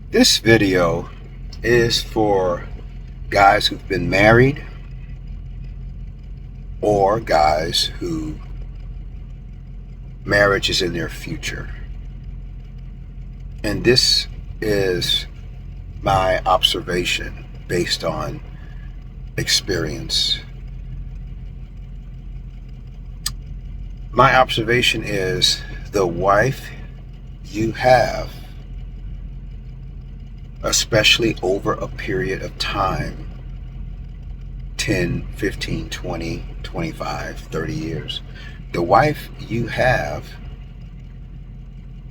This video is for guys who've been married or guys who marriage is in their future. And this is my observation based on experience. My observation is the wife you have, especially over a period of time, 10, 15, 20, 25, 30 years, the wife you have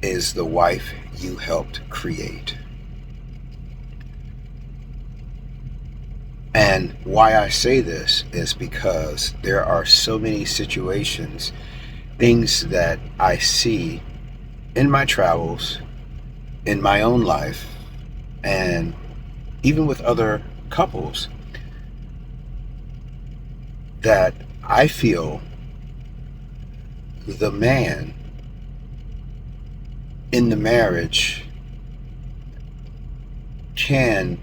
is the wife you helped create. And why I say this is because there are so many situations, things that I see in my travels, in my own life, and even with other couples, that I feel the man in the marriage can,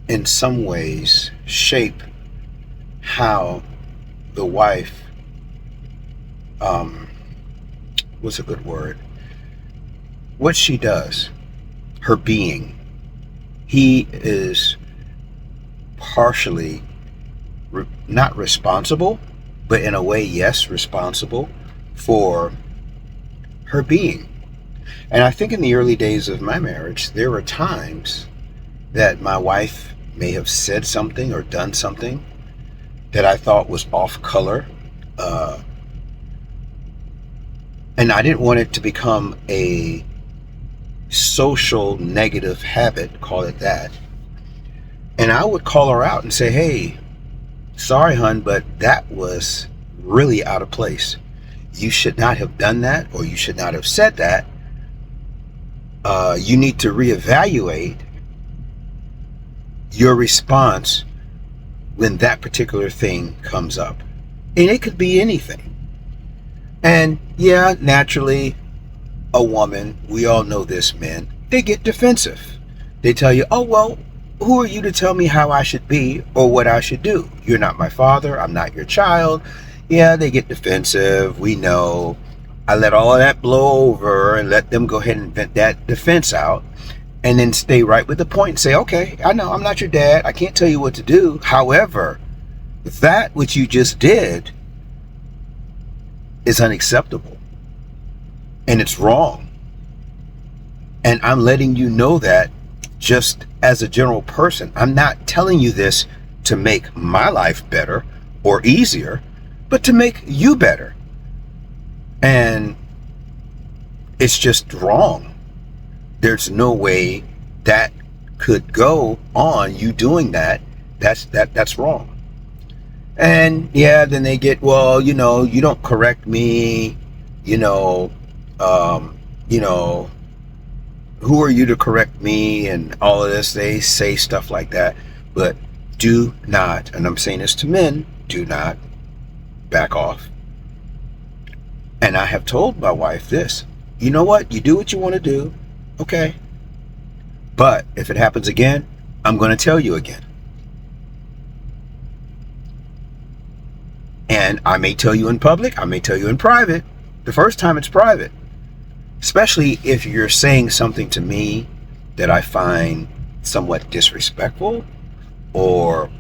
in some ways, shape how the wife, what's a good word? What she does, her being. He is partially not responsible, but in a way, yes, responsible for her being. And I think in the early days of my marriage, there were times that my wife may have said something or done something that I thought was off color. And I didn't want it to become a social negative habit, call it that. And I would call her out and say, hey, sorry, hun, but that was really out of place. You should not have done that, or you should not have said that. You need to reevaluate your response when that particular thing comes up. And it could be anything. And yeah, naturally, a woman, we all know this, men, they get defensive. They tell you, oh, well, who are you to tell me how I should be or what I should do? You're not my father. I'm not your child. Yeah, they get defensive. We know. I let all of that blow over and let them go ahead and vent that defense out, and then stay right with the point and say, okay, I know I'm not your dad. I can't tell you what to do. However, that which you just did is unacceptable. And it's wrong. And I'm letting you know that just as a general person. I'm not telling you this to make my life better or easier, but to make you better. And it's just wrong. There's no way that could go on, you doing that. That's wrong. And yeah, then they get, well, you don't correct me, who are you to correct me and all of this. They say stuff like that. But do not, and I'm saying this to men, do not back off. And I have told my wife this, you know what, you do what you want to do, okay, but if it happens again, I'm going to tell you again. And I may tell you in public, I may tell you in private. The first time it's private. Especially if you're saying something to me that I find somewhat disrespectful, or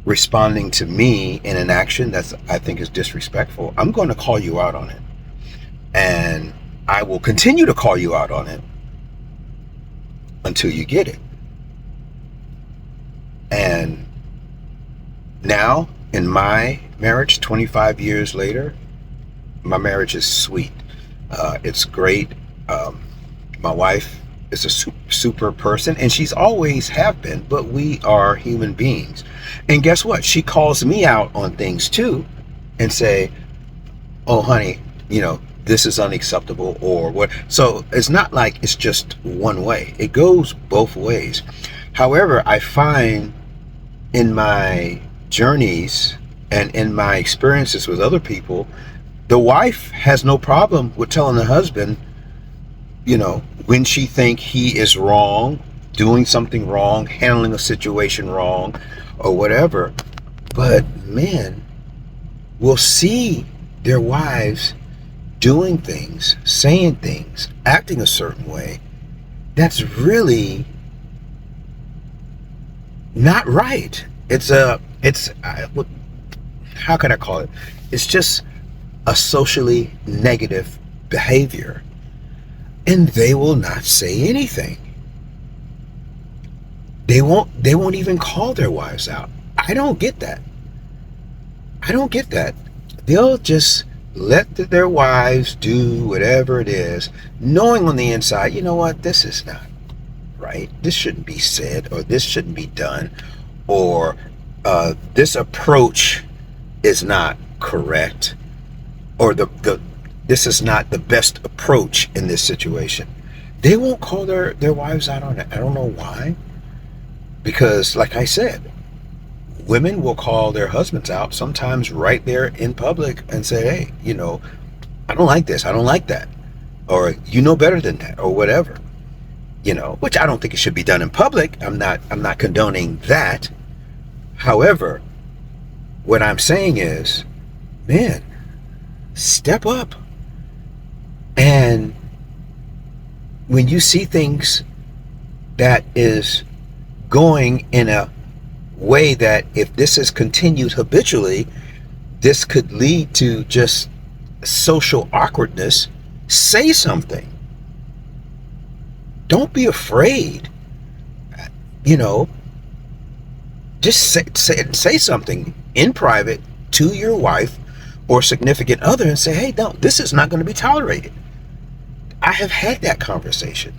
responding to me in an action that I think is disrespectful, I'm going to call you out on it. And I will continue to call you out on it until you get it. And now, in my marriage, 25 years later, my marriage is sweet. It's great. My wife is a super person, and she's always have been, but we are human beings. And guess what? She calls me out on things too and say, oh, honey, this is unacceptable or what. So it's not like it's just one way. It goes both ways. However, I find in my journeys and in my experiences with other people, the wife has no problem with telling the husband, when she think he is wrong, doing something wrong, handling a situation wrong, or whatever. But men will see their wives doing things, saying things, acting a certain way that's really not right. How can I call it? It's just a socially negative behavior, and they will not say anything. They won't even call their wives out. I don't get that. I don't get that. They'll just let their wives do whatever it is, knowing on the inside, you know what, this is not right. This shouldn't be said, or this shouldn't be done, or this approach is not correct, or this is not the best approach in this situation. They won't call their wives out on it. I don't know why. Because, like I said, women will call their husbands out sometimes right there in public and say, hey, I don't like this, I don't like that, or you know better than that, or whatever. Which I don't think it should be done in public. I'm not condoning that. However, what I'm saying is, man, step up. And when you see things that is going in a way that, if this is continued habitually, this could lead to just social awkwardness, say something. Don't be afraid. Just say something in private to your wife or significant other and say, hey, no, this is not going to be tolerated. I have had that conversation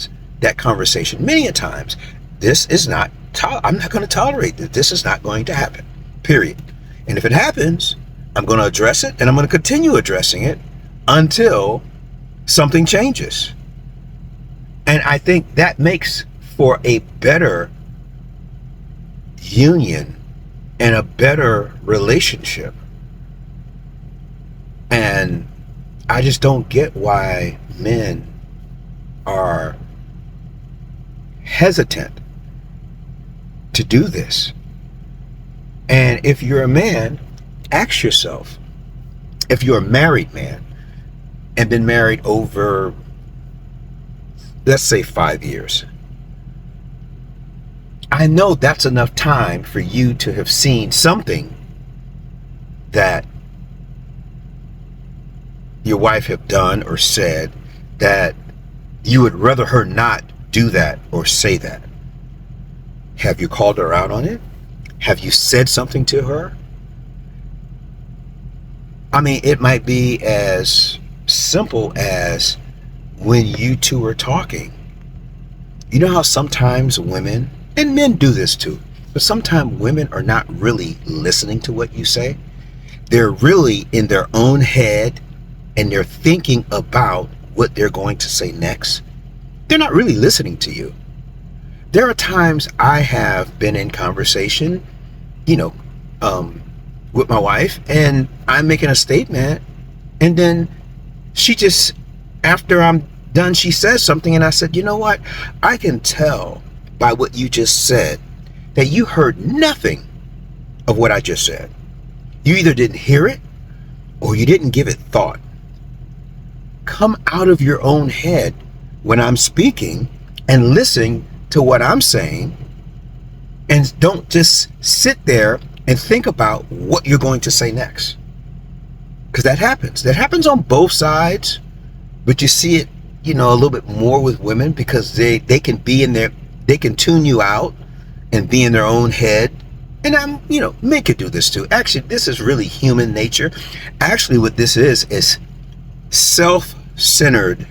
many a times. This is not, I'm not going to tolerate this. This is not going to happen, period. And if it happens, I'm going to address it, and I'm going to continue addressing it until something changes. And I think that makes for a better union and a better relationship. And I just don't get why men are hesitant to do this. And if you're a man, ask yourself, if you're a married man and been married over, let's say, 5 years, I know that's enough time for you to have seen something that your wife have done or said that you would rather her not do that or say that. Have you called her out on it? Have you said something to her? I mean, it might be as simple as when you two are talking. You know how sometimes women, and men do this too, but sometimes women are not really listening to what you say. They're really in their own head, and they're thinking about what they're going to say next. They're not really listening to you. There are times I have been in conversation, with my wife, and I'm making a statement, and then she just, after I'm done, she says something, and I said, you know what? I can tell by what you just said that you heard nothing of what I just said. You either didn't hear it or you didn't give it thought. Come out of your own head when I'm speaking and listen to what I'm saying, and don't just sit there and think about what you're going to say next. Because that happens on both sides, but you see it, a little bit more with women, because they can be in their, they can tune you out and be in their own head. And men could do this too. Actually, this is really human nature. Actually, what this is self-centered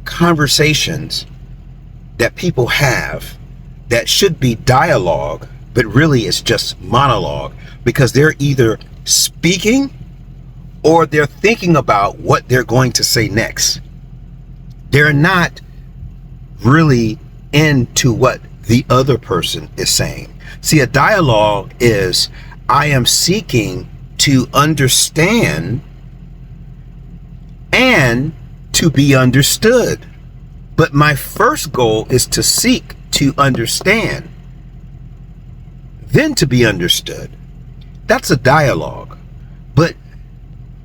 conversations that people have that should be dialogue, but really it's just monologue, because they're either speaking or they're thinking about what they're going to say next. They're not really into what the other person is saying. See, a dialogue is, I am seeking to understand and to be understood. But my first goal is to seek to understand, then to be understood. That's a dialogue. But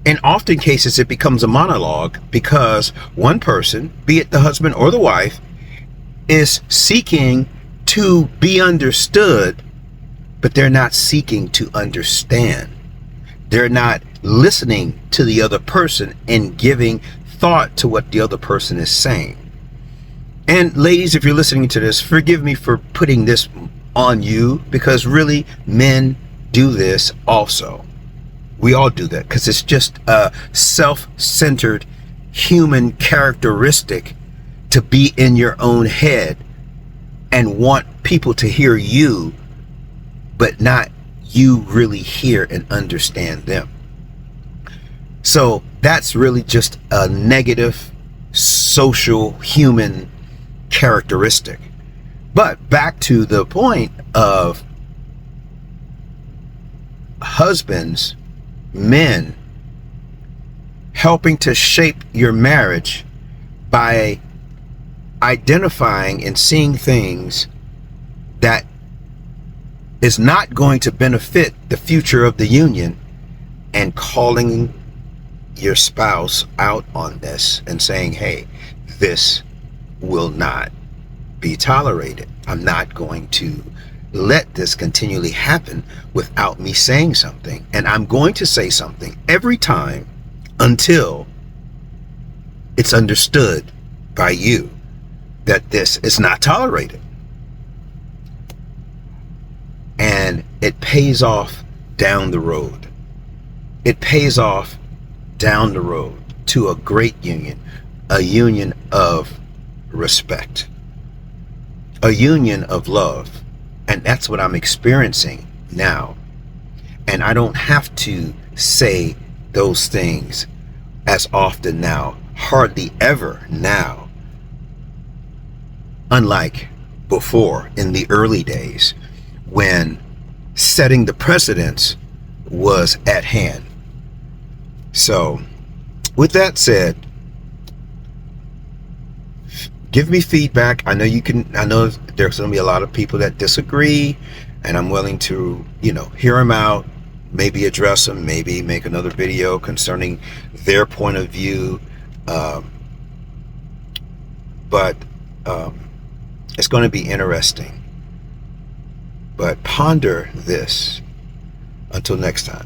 in often cases, it becomes a monologue because one person, be it the husband or the wife, is seeking to be understood, but they're not seeking to understand. They're not listening to the other person and giving thought to what the other person is saying. And ladies, if you're listening to this, forgive me for putting this on you, because really men do this also. We all do that because it's just a self-centered human characteristic to be in your own head and want people to hear you, but not you really hear and understand them. So that's really just a negative social human characteristic. But back to the point of husbands, men, helping to shape your marriage by identifying and seeing things that is not going to benefit the future of the union, and calling your spouse out on this and saying, hey, this will not be tolerated. I'm not going to let this continually happen without me saying something. And I'm going to say something every time until it's understood by you that this is not tolerated. And it pays off down the road. It pays off down the road to a great union, a union of respect, a union of love. And that's what I'm experiencing now. And I don't have to say those things as often now, hardly ever now, unlike before in the early days when setting the precedence was at hand. So with that said, give me feedback. I know there's going to be a lot of people that disagree, and I'm willing to, hear them out, maybe address them, maybe make another video concerning their point of view. But it's going to be interesting. But ponder this. Until next time.